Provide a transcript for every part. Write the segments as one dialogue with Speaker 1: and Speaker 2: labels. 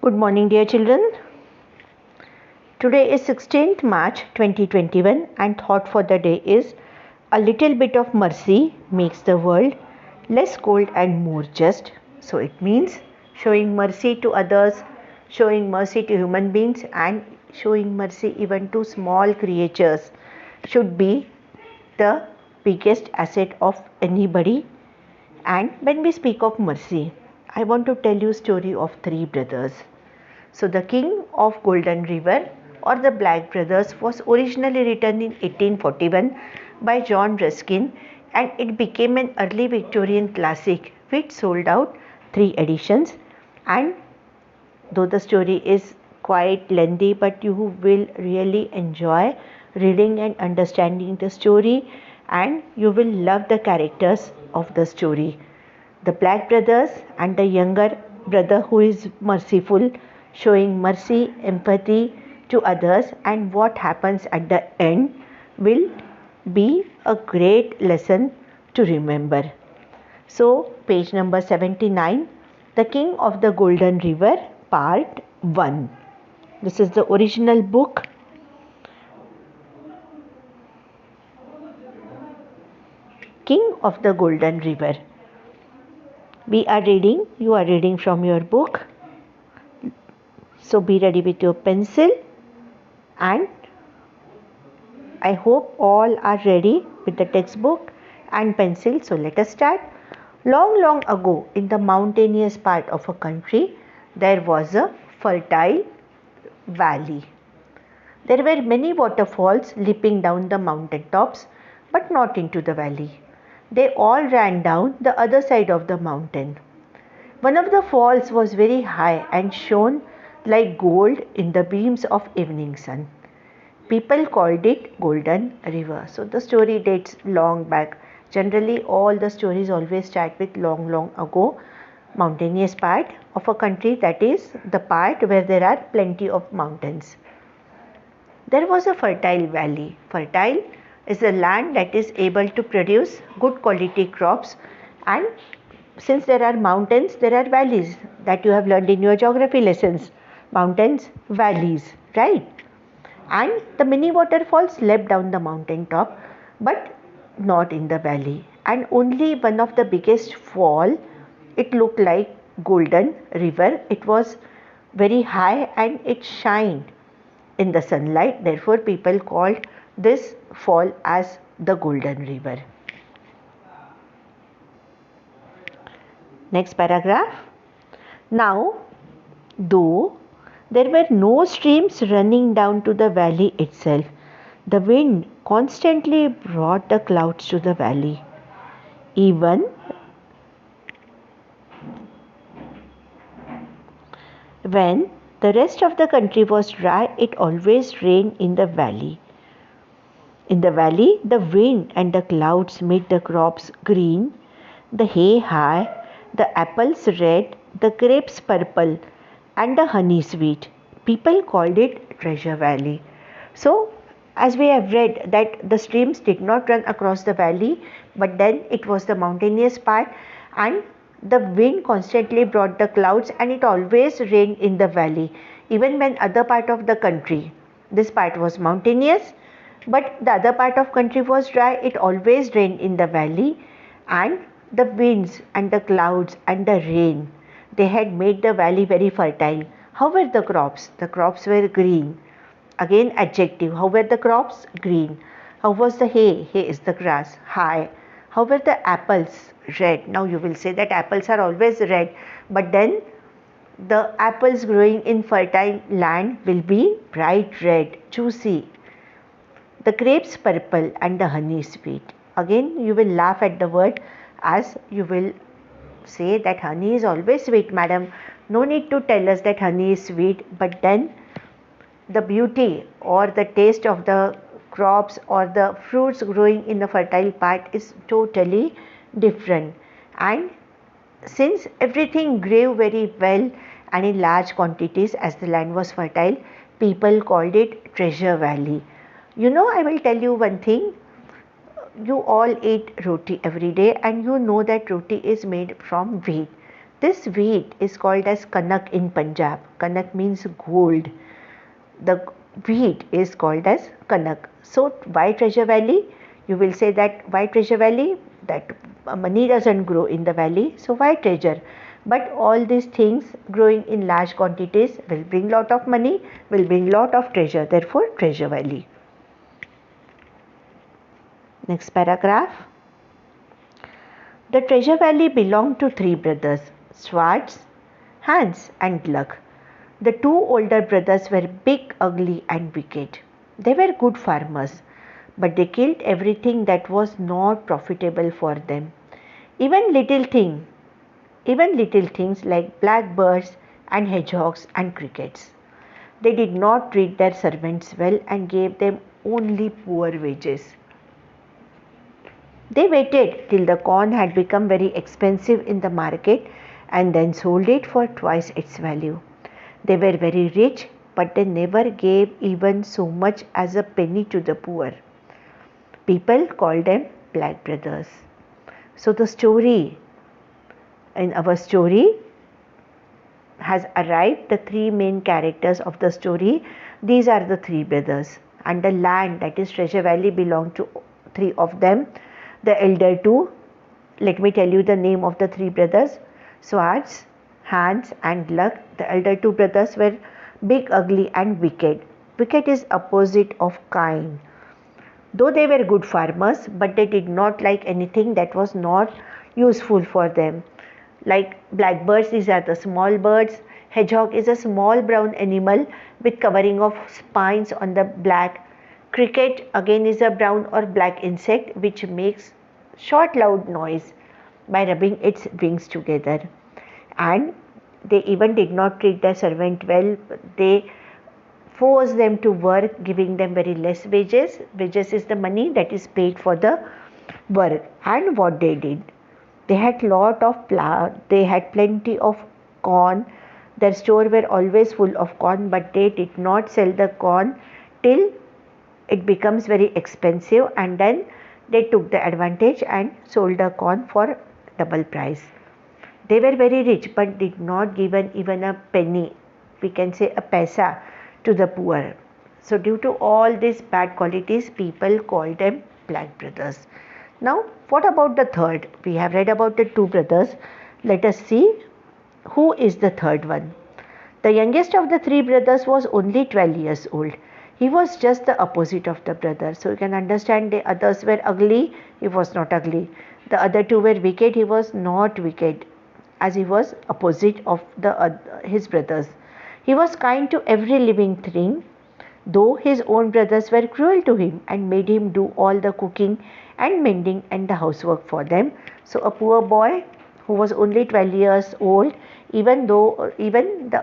Speaker 1: Good morning, dear children. Today is 16th March 2021 and thought for the day is a little bit of mercy makes the world less cold and more just. So it means showing mercy to others, showing mercy to human beings and showing mercy even to small creatures should be the biggest asset of anybody. And when we speak of mercy, I want to tell you a story of three brothers. So the King of Golden River or the Black Brothers was originally written in 1841 by John Ruskin and it became an early Victorian classic which sold out 3 editions. And though the story is quite lengthy, but you will really enjoy reading and understanding the story and you will love the characters of the story. The Black Brothers and the younger brother who is merciful, showing mercy, empathy to others, and what happens at the end will be a great lesson to remember. So, page number 79, The King of the Golden River, Part 1. This is the original book. King of the Golden River. You are reading from your book. So be ready with your pencil and I hope all are ready with the textbook and pencil. So let us start. Long ago in the mountainous part of a country, there was a fertile valley. There were many waterfalls leaping down the mountain tops, but not into the valley. They all ran down the other side of the mountain. One of the falls was very high and shone like gold in the beams of evening sun. People called it Golden River. So the story dates long back. Generally all the stories always start with long ago, mountainous part of a country, that is the part where there are plenty of mountains. There was a fertile valley. Fertile is a land that is able to produce good quality crops, and since there are mountains, there are valleys that you have learned in your geography lessons. Mountains, valleys, right? And the mini waterfalls leapt down the mountain top, but not in the valley. And only one of the biggest fall, it looked like Golden River. It was very high and it shined in the sunlight. Therefore, people called this fall as the Golden River. Next paragraph. Now, though there were no streams running down to the valley itself, the wind constantly brought the clouds to the valley. Even when the rest of the country was dry, it always rained in the valley. In the valley, the wind and the clouds made the crops green, the hay high, the apples red, the grapes purple, and the honey sweet. People called it Treasure Valley. So, as we have read that the streams did not run across the valley, but then it was the mountainous part and the wind constantly brought the clouds and it always rained in the valley. Even when other part of the country, this part was mountainous, but the other part of country was dry, it always rained in the valley, and the winds and the clouds and the rain, they had made the valley very fertile. How were the crops? The crops were green. Again adjective. How were the crops? Green. How was the hay? Hay is the grass. High. How were the apples? Red. Now you will say that apples are always red, but then the apples growing in fertile land will be bright red, juicy. The grapes purple and the honey sweet. Again you will laugh at the word, as you will say that honey is always sweet, madam. No need to tell us that honey is sweet, but then the beauty or the taste of the crops or the fruits growing in the fertile part is totally different. And since everything grew very well and in large quantities as the land was fertile, people called it Treasure Valley. You know, I will tell you one thing. You all eat roti every day and you know that roti is made from wheat. This wheat is called as kanak in Punjab. Kanak means gold. The wheat is called as kanak. So why Treasure Valley? You will say that why Treasure Valley? That money doesn't grow in the valley, so why treasure? But all these things growing in large quantities will bring lot of money, will bring lot of treasure. Therefore, Treasure Valley. Next paragraph. The Treasure Valley belonged to three brothers, Schwartz, Hans and Gluck. The two older brothers were big, ugly and wicked. They were good farmers, but they killed everything that was not profitable for them. Even little things like blackbirds and hedgehogs and crickets. They did not treat their servants well and gave them only poor wages. They waited till the corn had become very expensive in the market and then sold it for twice its value. They were very rich, but they never gave even so much as a penny to the poor. People called them Black Brothers. So the story, in our story, has arrived the three main characters of the story. These are the three brothers, and the land, that is Treasure Valley, belonged to three of them. The elder two, let me tell you the name of the three brothers, Schwartz, Hans and Gluck. The elder two brothers were big, ugly and wicked. Wicked is opposite of kind. Though they were good farmers, but they did not like anything that was not useful for them. Like blackbirds, these are the small birds. Hedgehog is a small brown animal with covering of spines on the back. Cricket again is a brown or black insect which makes short loud noise by rubbing its wings together. And they even did not treat their servant well. They forced them to work, giving them very less wages. Wages is the money that is paid for the work. And what they did, they had lot of they had plenty of corn. Their store were always full of corn, but they did not sell the corn till it becomes very expensive, and then they took the advantage and sold the corn for double price. They were very rich, but did not give even a penny, we can say a paisa, to the poor. So due to all these bad qualities, people called them Black Brothers. Now, what about the third? We have read about the two brothers. Let us see who is the third one. The youngest of the three brothers was only 12 years old. He was just the opposite of the brother. So you can understand, the others were ugly, he was not ugly. The other two were wicked, he was not wicked, as he was opposite of his brothers. He was kind to every living thing, though his own brothers were cruel to him and made him do all the cooking and mending and the housework for them. So a poor boy who was only 12 years old, even the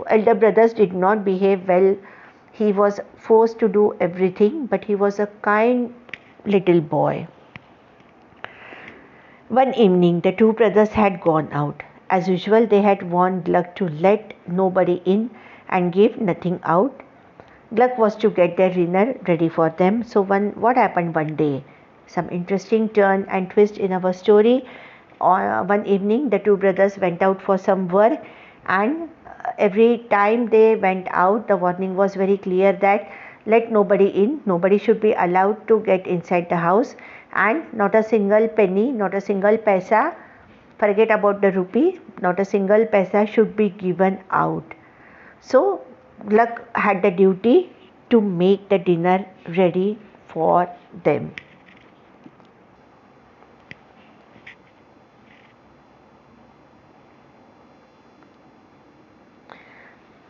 Speaker 1: elder brothers did not behave well, he was forced to do everything, but he was a kind little boy. One evening, the two brothers had gone out. As usual, they had warned Gluck to let nobody in and give nothing out. Gluck was to get their dinner ready for them. So what happened one day? Some interesting turn and twist in our story. One evening, the two brothers went out for some work, and every time they went out, the warning was very clear that let nobody in, nobody should be allowed to get inside the house, and not a single penny, not a single paisa, forget about the rupee, not a single paisa should be given out. So Gluck had the duty to make the dinner ready for them.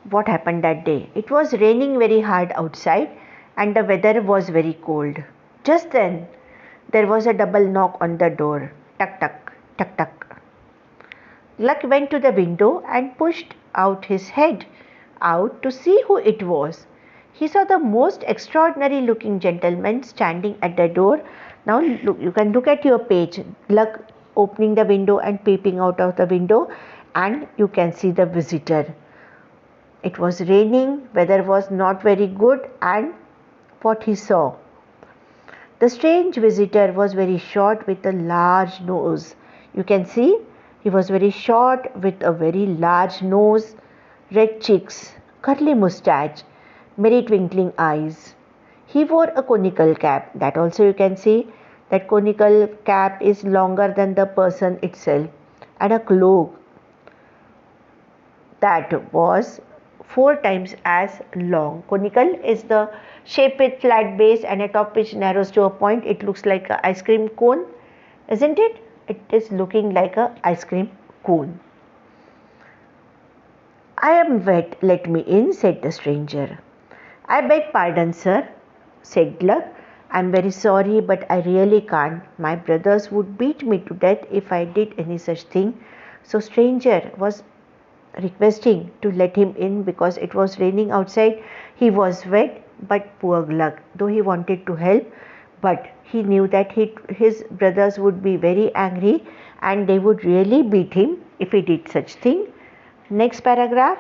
Speaker 1: What happened that day? It was raining very hard outside and the weather was very cold. Just then, there was a double knock on the door. Tuck, tuck, tuck, tuck. Gluck went to the window and pushed out his head out to see who it was. He saw the most extraordinary looking gentleman standing at the door. Now look, you can look at your page. Gluck opening the window and peeping out of the window, and you can see the visitor. It was raining, weather was not very good, and what he saw? The strange visitor was very short with a large nose. You can see He was very short with a very large nose, red cheeks, curly moustache, merry twinkling eyes. He wore a conical cap. That also you can see that conical cap is longer than the person itself, and a cloak that was 4 times as long. Conical is the shape with flat base and a top which narrows to a point. It looks like an ice cream cone, isn't it? It is looking like an ice cream cone. I am wet, let me in, said the stranger. I beg pardon, sir, said Gluck. I am very sorry, but I really can't. My brothers would beat me to death if I did any such thing. So stranger was requesting to let him in because it was raining outside. He was wet, but poor Gluck, though he wanted to help, but he knew that his brothers would be very angry and they would really beat him if he did such thing. Next paragraph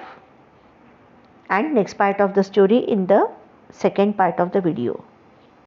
Speaker 1: and next part of the story in the second part of the video.